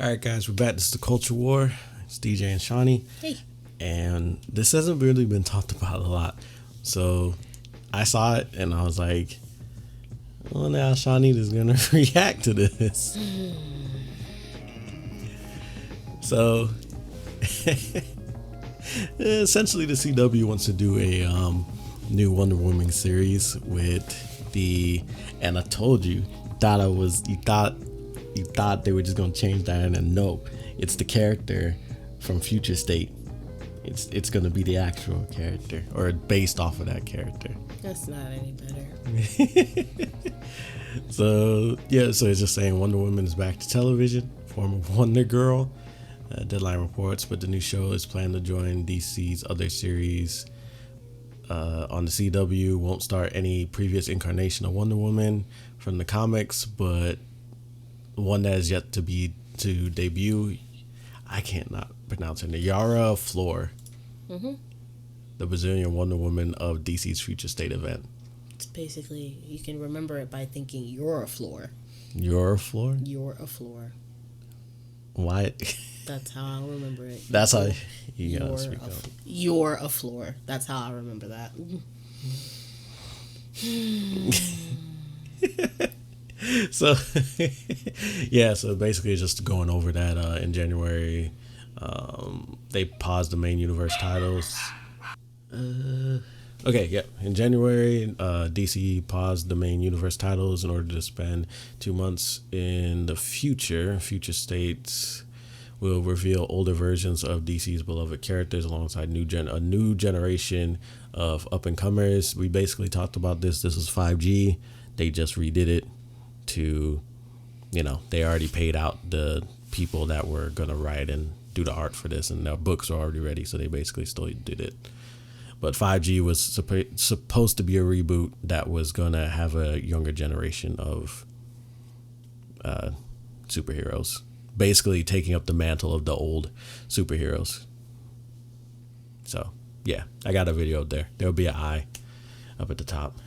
Alright guys, we're back. This is the Culture War. It's DJ and Shawni. Hey. And this hasn't really been talked about a lot. So I saw it and I was like, well, now Shawni is going to react to this. So essentially the CW wants to do a new Wonder Woman series with and I told you, you thought they were just gonna change Diana. No, it's the character from Future State. It's gonna be the actual character, or based off of that character. That's not any better. So it's just saying Wonder Woman is back to television, form of Wonder Girl. Deadline reports, but the new show is planned to join DC's other series on the CW. Won't start any previous incarnation of Wonder Woman from the comics, but one that is yet to debut. I can't not pronounce her name. Yara Flor, the Brazilian Wonder Woman of DC's Future State event. It's basically, you can remember it by thinking you're a floor. You're a floor? You're a floor. Why? That's how I remember it. That's how you gotta speak up. You're a floor. That's how I remember that. So so basically it's just going over that in January. They paused the main universe titles. In January, DC paused the main universe titles in order to spend 2 months in the future. Future States will reveal older versions of DC's beloved characters alongside a new generation of up-and-comers. We basically talked about this. This is 5G. They just redid it to, they already paid out the people that were going to write and do the art for this, and their books are already ready, so they basically still did it. But 5G was supposed to be a reboot that was going to have a younger generation of superheroes, basically taking up the mantle of the old superheroes. So, yeah, I got a video up there. There'll be an eye up at the top.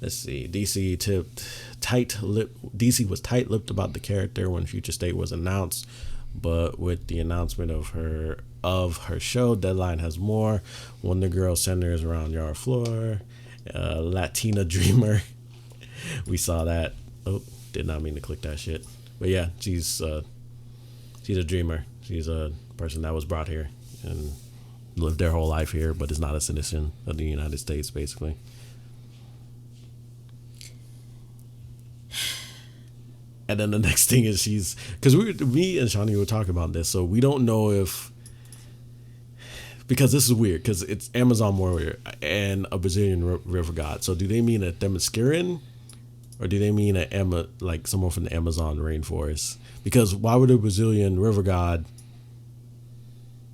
Let's see. DC was tight-lipped about the character when Future State was announced, but with the announcement of her show, Deadline has more. Wonder Girl centers around Yara Flor, Latina dreamer. We saw that. Oh, did not mean to click that shit. But yeah, she's a dreamer. She's a person that was brought here and lived their whole life here, but is not a citizen of the United States, basically. And then the next thing is because me and Shawni were talking about this, so we don't know because this is weird, because it's Amazon warrior and a Brazilian river god. So do they mean a Themysciran, or do they mean like someone from the Amazon rainforest? Because why would a Brazilian river god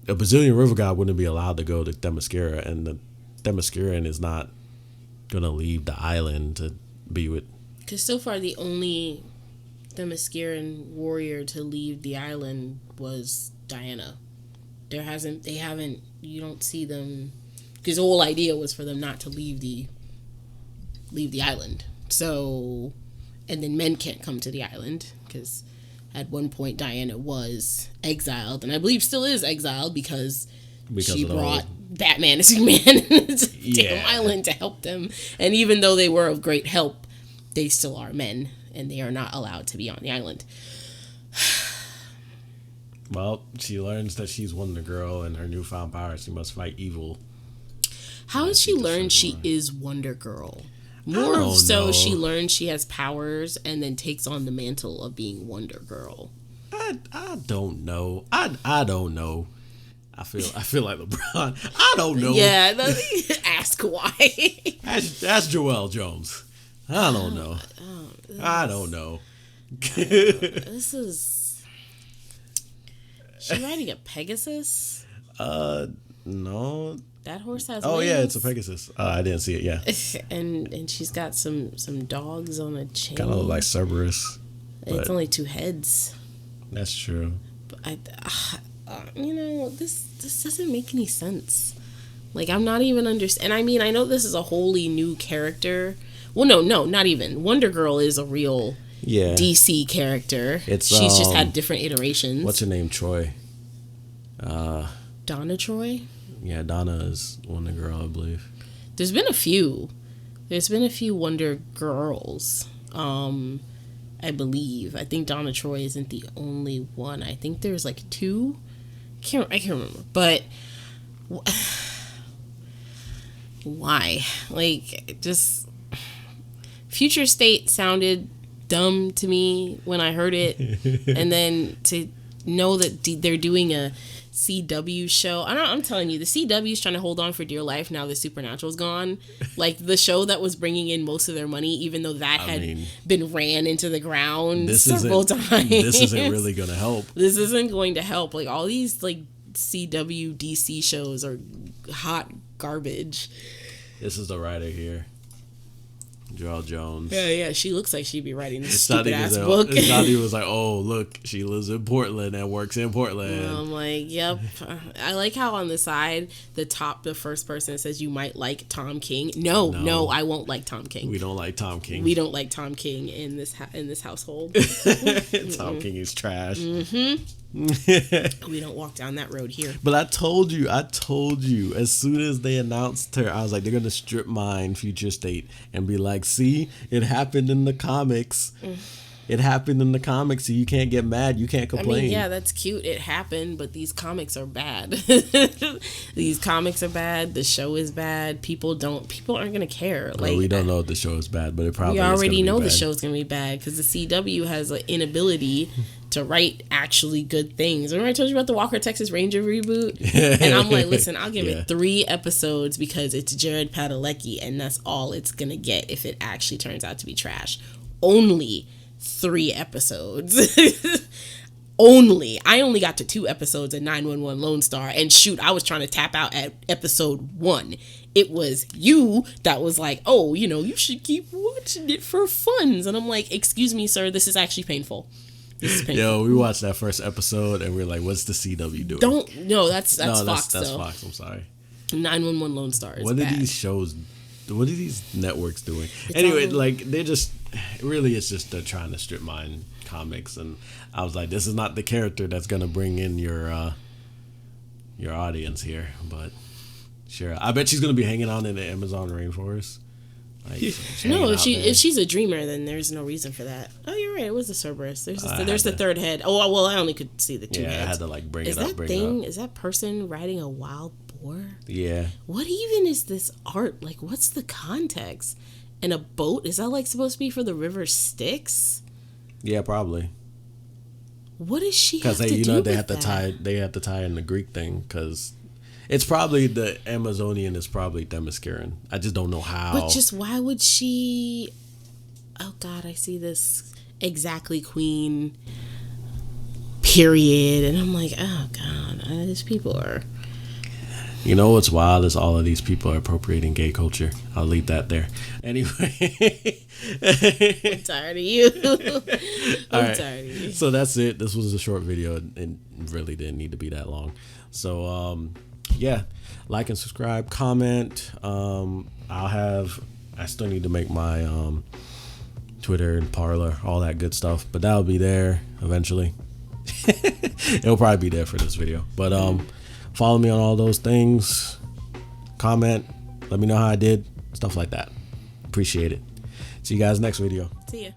wouldn't be allowed to go to Themyscira, and the Themysciran is not gonna leave the island to be with? Because so far the only Themysciran warrior to leave the island was Diana. You don't see them, because the whole idea was for them not to leave the island. So, and then men can't come to the island, because at one point Diana was exiled, and I believe still is exiled because she brought Batman and Superman to the damn island to help them. And even though they were of great help, they still are men, and they are not allowed to be on the island. Well, she learns that she's Wonder Girl, and her newfound power, she must fight evil. How has she learned she is Wonder Girl? More so, she learns she has powers and then takes on the mantle of being Wonder Girl. I don't know. I don't know. I feel like LeBron. I don't know. Yeah, ask why. Ask Joelle Jones. I don't know. I don't know. This is... She riding a Pegasus? No. That horse has wings? Yeah, it's a Pegasus. I didn't see it, yeah. and she's got some dogs on a chain. Kind of look like Cerberus. It's only 2 heads. That's true. But this doesn't make any sense. Like, I'm not even understand. And I mean, I know this is a wholly new character. Well, no, not even. Wonder Girl is a real Yeah. DC character. It's She's just had different iterations. What's her name? Troy. Donna Troy? Yeah, Donna is Wonder Girl, I believe. There's been a few. There's been a few Wonder Girls. I believe. I think Donna Troy isn't the only one. I think there's like two. I can't remember. But why? Like, just Future State sounded dumb to me when I heard it. And then to know that they're doing a CW show. I'm telling you, the CW is trying to hold on for dear life now that Supernatural's gone. Like, the show that was bringing in most of their money, even though that been ran into the ground several times. This isn't really going to help. This isn't going to help. Like, all these, like, CW, DC shows are hot garbage. This is the writer here. Joelle Jones. Yeah, she looks like she'd be writing this stupid ass book. It's not even like, oh, look, she lives in Portland and works in Portland. I'm like, yep. I like how on the side, the first person says you might like Tom King. No, I won't like Tom King. We don't like Tom King. We don't like Tom King in this household. Tom King is trash. We don't walk down that road here. But I told you, as soon as they announced her, I was like, they're going to strip mine Future State and be like, see, it happened in the comics. It happened in the comics, so you can't get mad. You can't complain. I mean, yeah, that's cute. It happened, but these comics are bad. These comics are bad. The show is bad. People aren't going to care. Like, well, we don't know if the show is bad, but it probably is. We already know the show's going to be bad because the CW has an inability to write actually good things. Remember I told you about the Walker Texas Ranger reboot? And I'm like, listen, I'll give it 3 episodes because it's Jared Padalecki, and that's all it's going to get if it actually turns out to be trash. Only 3 episodes. I only got to 2 episodes of 911 Lone Star, and shoot, I was trying to tap out at episode 1. It was you that was like, oh, you should keep watching it for funds. And I'm like, excuse me, sir, this is actually painful. Yo, we watched that first episode and we're like, what's the CW doing? That's Fox. That's Fox, I'm sorry. 911 Lone Star is what are these networks doing? Anyway, like, they're just, really, it's just they're trying to strip mine comics. And I was like, this is not the character that's going to bring in your audience here. But sure, I bet she's going to be hanging out in the Amazon rainforest. Like, no, if she's a dreamer, then there's no reason for that. Oh, you're right. It was the Cerberus. There's the third head. Oh, well, I only could see the 2 heads. Yeah, I had to like bring it up. Is that person riding a wild boar? Yeah. What even is this art? Like, what's the context? And a boat? Is that like supposed to be for the river Styx? Yeah, probably. What does she have to do with that? Because they have to tie in the Greek thing because. It's probably the Amazonian is probably Themysciran. I just don't know how. But just why would she? Oh God, I see this exactly queen. Period, and I'm like, oh God, these people are. You know what's wild is all of these people are appropriating gay culture. I'll leave that there. Anyway, I'm tired of you. I'm tired of you. So that's it. This was a short video. It really didn't need to be that long. So yeah, like and subscribe, comment. I still need to make my Twitter and Parler, all that good stuff, but that'll be there eventually. It'll probably be there for this video, but follow me on all those things, comment, let me know how I did, stuff like that. Appreciate it. See you guys next video. See ya.